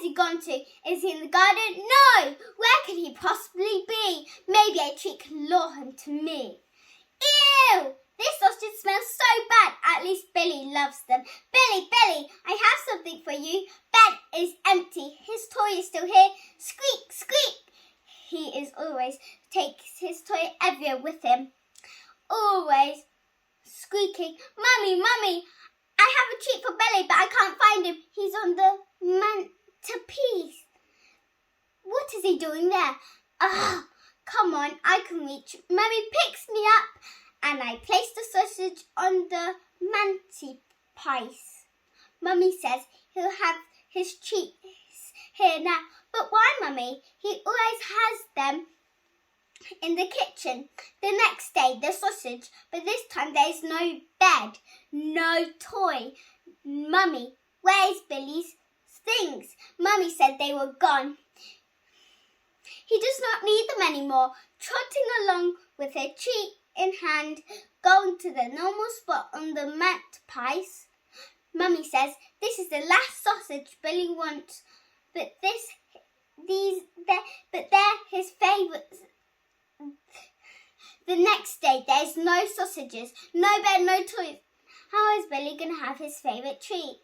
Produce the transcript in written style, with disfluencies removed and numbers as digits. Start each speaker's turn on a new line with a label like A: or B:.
A: he gone to? Is he in the garden? No! Where could he possibly be? Maybe a treat can lure him to me. Ew! This sausage smells so bad. At least Billy loves them. Billy, Billy, I have something for you. Bed is empty. His toy is still here. Squeak, squeak. He is always takes his toy everywhere with him. Always squeaking. Mummy, Mummy, I have a treat for Billy, but I can't find him. He's on the mantelpiece. What is he doing there? Ah, come on, I can reach. Mummy picks me up and I place the sausage on the mantelpiece. Mummy says he'll have his treats here now. But why, Mummy? He always has them in the kitchen. The next day, the sausage, but this time there's no bed, no toy. Mummy, where's Billy's things? Mummy said they were gone. He does not need them anymore. Trotting along with a treat in hand, going to the normal spot on the mantelpiece. Mummy says, this is the last sausage Billy wants, but they're his favourites. The next day, there's no sausages, no bed, no toys. How is Billy going to have his favourite treat?